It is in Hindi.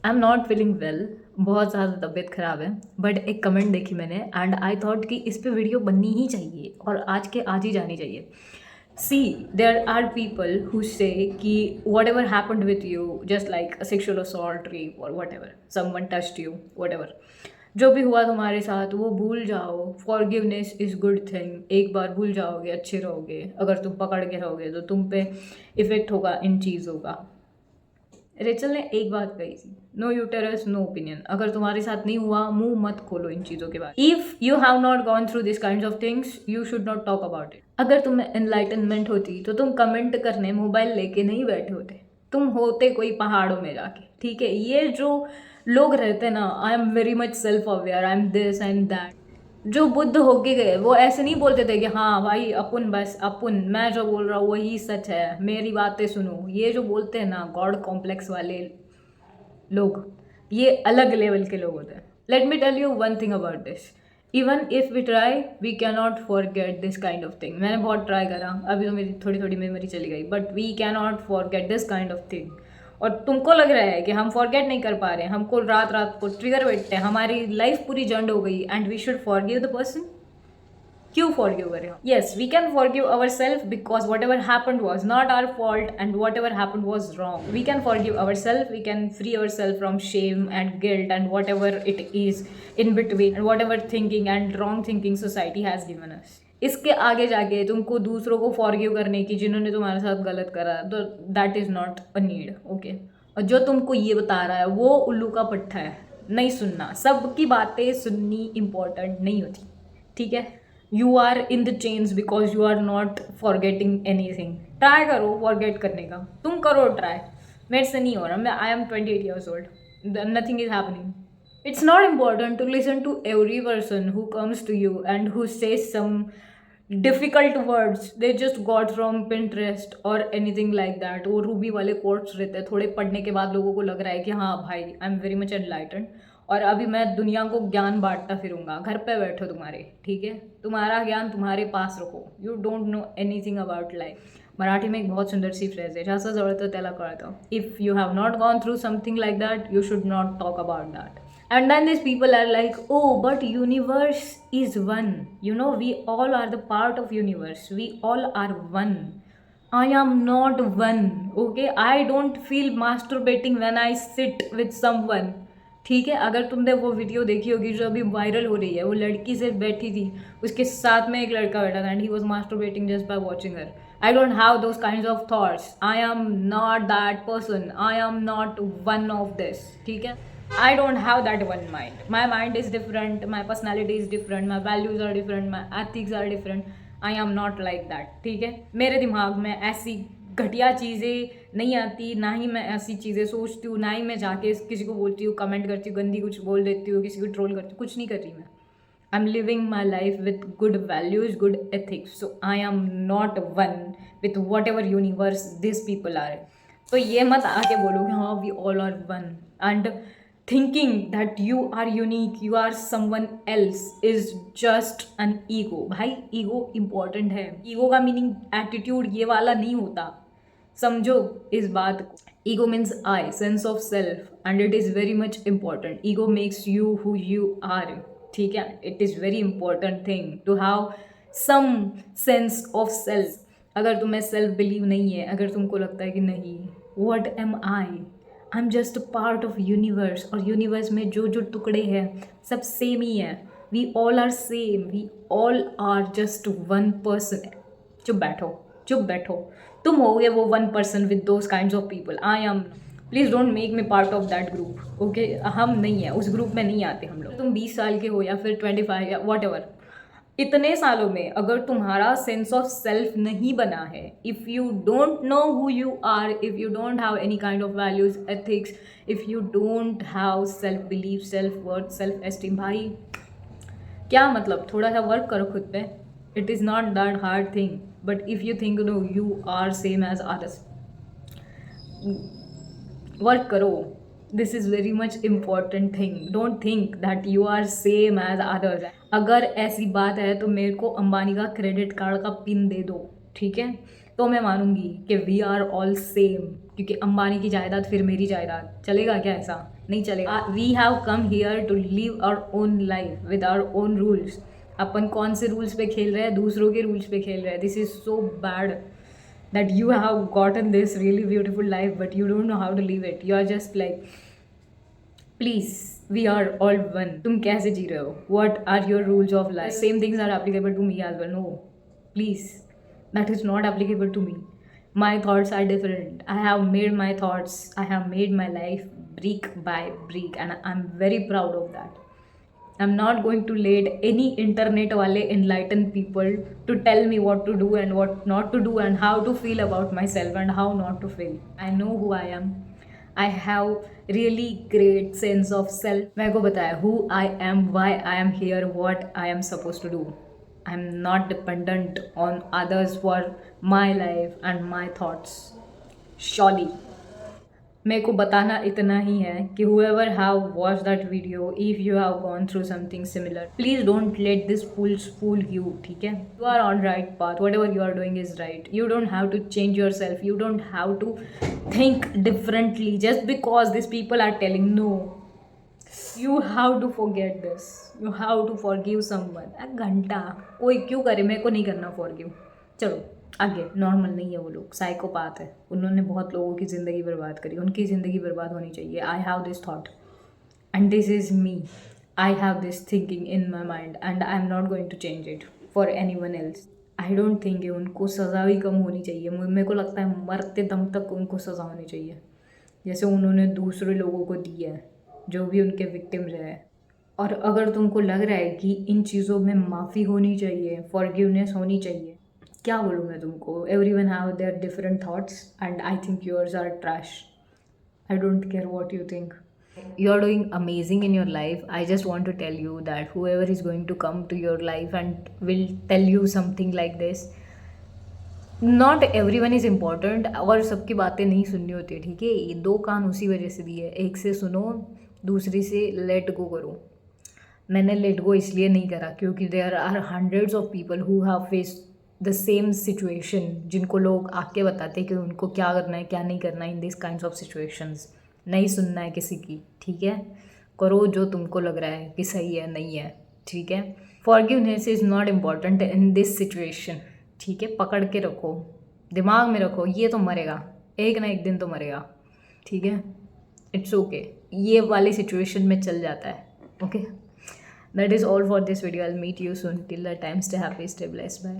I am not feeling well, बहुत ज़्यादा तबीयत ख़राब है। बट एक कमेंट देखी मैंने एंड आई थॉट कि इस पे वीडियो बननी ही चाहिए और आज के आज ही जानी चाहिए। See, there are people who say कि whatever happened with you, just like sexual assault, rape और whatever, someone touched you, whatever, जो भी हुआ तुम्हारे साथ वो भूल जाओ। Forgiveness is good thing. एक बार भूल जाओगे अच्छे रहोगे। अगर तुम पकड़ के रहोगे तो तुम पे इफ़ेक्ट होगा इन चीज़ों का। रेचल ने एक बात कही थी, नो यूटेरस नो ओपिनियन। अगर तुम्हारे साथ नहीं हुआ, मुंह मत खोलो इन चीज़ों के बारे। If you have not gone through this kind of things, you should not talk about it. अगर तुम्हें एनलाइटनमेंट होती तो तुम कमेंट करने मोबाइल लेके नहीं बैठे होते, तुम होते कोई पहाड़ों में जाके। ठीक है, ये जो लोग रहते ना, I am very much self aware, I am this and that, जो बुद्ध होके गए वो ऐसे नहीं बोलते थे कि हाँ भाई अपन, बस अपन, मैं जो बोल रहा हूँ वही सच है, मेरी बातें सुनो। ये जो बोलते हैं ना गॉड कॉम्प्लेक्स वाले लोग, ये अलग लेवल के लोग होते हैं। Let me tell you one thing about this, even if we try we can not forget this kind of thing. मैंने बहुत ट्राई करा, अभी तो मेरी थोड़ी थोड़ी मेमोरी चली गई, but we can not forget this kind of thing. और तुमको लग रहा है कि हम फॉरगेट नहीं कर पा रहे हैं, हमको रात रात को ट्रिगर बैठते हैं, हमारी लाइफ पूरी जंड हो गई and we should forgive the person. क्यों फॉरगिव करें? Yes, we can forgive our self because whatever happened was not our fault and whatever happened was wrong. We can forgive our self, we can free our self from shame and guilt and whatever it is in between and whatever thinking and wrong thinking society has given us. इसके आगे जाके तुमको दूसरों को फॉरगिव करने की, जिन्होंने तुम्हारे साथ गलत करा, तो that is not a need. Okay, और जो तुमको ये बता रहा है वो उल्लू का पट्टा है। नहीं सुनना, सबकी बातें सुननी इम्पोर्टेंट नहीं होती। ठीक है, you are in the change because you are not forgetting anything. Try करो फॉरगेट करने का, तुम करो ट्राई। मेरे से नहीं हो रहा, मैं I M 28 years old, nothing is happening. It's not important to listen to every person who comes to you and who says some difficult words they just got from Pinterest or anything like that। वो रूबी वाले कोट्स रहते हैं, थोड़े पढ़ने के बाद लोगों को लग रहा है कि हाँ भाई I am very much enlightened और अभी मैं दुनिया को ज्ञान बांटता फिरूंगा। घर पे बैठो तुम्हारे, ठीक है, तुम्हारा ज्ञान तुम्हारे पास रखो। You don't know anything about life. Marathi में एक बहुत सुंदर सी फ्रेज है, जसं जळतं त्याला कळतं। If you have not gone through something like that, you should not talk about that. And then these people are like, oh, but universe is one. You know, we all are the part of universe. We all are one. I am not one. Okay, I don't feel masturbating when I sit with someone. ठीक है, अगर तुमने वो वीडियो देखी होगी जो अभी वायरल हो रही है, वो लड़की सिर्फ बैठी थी, उसके साथ में एक लड़का बैठा था and he was masturbating just by watching her. I don't have those kind of thoughts. I am not that person. I am not one of this. ठीक है, I don't have that one mind. My mind is different, my personality is different, my values are different, my ethics are different. I am not like that. ठीक है, मेरे दिमाग में ऐसी घटिया चीज़ें नहीं आती, ना ही मैं ऐसी चीज़ें सोचती हूँ, ना ही मैं जाके किसी को बोलती हूँ, कमेंट करती हूँ, गंदी कुछ बोल देती हूँ, किसी को ट्रोल करती हूँ, कुछ नहीं कर रही मैं। I am living my life with good values, good ethics. So I am not one with whatever universe this people are. तो ये मत आके बोलो कि हाँ we all are one and thinking that you are unique, you are someone else is just an ego। भाई ईगो इम्पॉर्टेंट है, ईगो का मीनिंग एटीट्यूड ये वाला नहीं होता, समझो इस बात को। Ego means I, sense of self, and it is very much important. Ego makes you who you are. ठीक है, it is very important thing to have some sense of self. अगर तुम्हें सेल्फ बिलीव नहीं है, अगर तुमको लगता है कि नहीं, what am I am just part of universe, और यूनिवर्स में जो जो टुकड़े हैं सब सेम ही है। We all are same, we all are just one person. चुप बैठो, चुप बैठो, तुम होगे वो one person with those kind of people. I am, please don't make me part of that group. Okay, हम नहीं है उस ग्रुप में, नहीं आते हम लोग। तुम 20 साल के हो या फिर 25 या वॉट एवर, इतने सालों में अगर तुम्हारा सेंस ऑफ सेल्फ नहीं बना है, if you don't know who you are, if you don't have any kind of values, ethics, if you don't have self belief, self worth, self esteem, भाई क्या मतलब? थोड़ा सा वर्क करो खुद पे। It is not that hard thing, but if you think no you are same as others, work करो। This is very much important thing. Don't think that you are same as others. अगर ऐसी बात है तो मेरे को अंबानी का क्रेडिट कार्ड का पिन दे दो, ठीक है? तो मैं मानूंगी कि वी आर ऑल सेम, क्योंकि अंबानी की जायदाद फिर मेरी जायदाद, चलेगा क्या? ऐसा नहीं चलेगा। We have come here to live our own life with our own rules. अपन कौन से रूल्स पे खेल रहे हैं? दूसरों के रूल्स पे खेल रहे हैं। This is so bad that you have gotten this really beautiful life but you don't know how to live it. You are just like, please we are all one. तुम कैसे जी रहे हो? What are your rules of life? Same things are applicable to me as well? No please, that is not applicable to me. My thoughts are different. I have made my thoughts, I have made my life brick by brick, and I'm very proud of that. I'm not going to let any internet wale enlighten people to tell me what to do and what not to do and how to feel about myself and how not to feel. I know who I am. I have really great sense of self. मेरे को बताया who I am, why I am here, what I am supposed to do. I'm not dependent on others for my life and my thoughts. Surely. मेरे को बताना इतना ही है कि whoever have watched that video, if you have gone through something similar, please don't let this fools fool you, ठीक है? You are on right path. Whatever you are doing is right. You don't have to change yourself. You don't have to think differently just because these people are telling no. You have to forget this. You have to forgive someone. घंटा कोई क्यों करे? मेरे को नहीं करना forgive. चलो आगे। नॉर्मल नहीं है वो लोग, साइकोपाथ है। उन्होंने बहुत लोगों की ज़िंदगी बर्बाद करी, उनकी ज़िंदगी बर्बाद होनी चाहिए। I have this thought and this is me. I have this thinking in my mind and I am not going to change it for anyone else. I don't think उनको सज़ा भी कम होनी चाहिए। मेरे को लगता है मरते दम तक उनको सज़ा होनी चाहिए, जैसे उन्होंने दूसरे लोगों को दी है, जो भी उनके विक्टिम्स हैं। और अगर तुमको लग रहा है कि इन चीज़ों में माफ़ी होनी चाहिए, फॉरगिवनेस होनी चाहिए, क्या बोलूँ मैं तुमको? Everyone have their different thoughts and I think yours are trash. I don't care what you think. You are doing amazing in your life. I just want to tell you that whoever is going to come to your life and will tell you something like this, not everyone is important. और सबकी बातें नहीं सुननी होती, ठीक है? ये दो कान उसी वजह से दिए, एक से सुनो, दूसरी से लेट गो करो. मैंने लेट गो इसलिए नहीं करा क्योंकि there are hundreds of people who have faced the same situation, जिनको लोग आके बताते हैं कि उनको क्या करना है क्या नहीं करना है in this kinds of situations. नहीं सुनना है किसी की, ठीक है? करो जो तुमको लग रहा है कि सही है, नहीं है, ठीक है? Forgiveness is not important in this situation, ठीक है? पकड़ के रखो, दिमाग में रखो, ये तो मरेगा, एक ना एक दिन तो मरेगा, ठीक है? इट्स ओके, ये वाली सिचुएशन में चल जाता है, okay? That is all for this video. I'll meet you soon. Till that time, stay happy, stay blessed. Bye.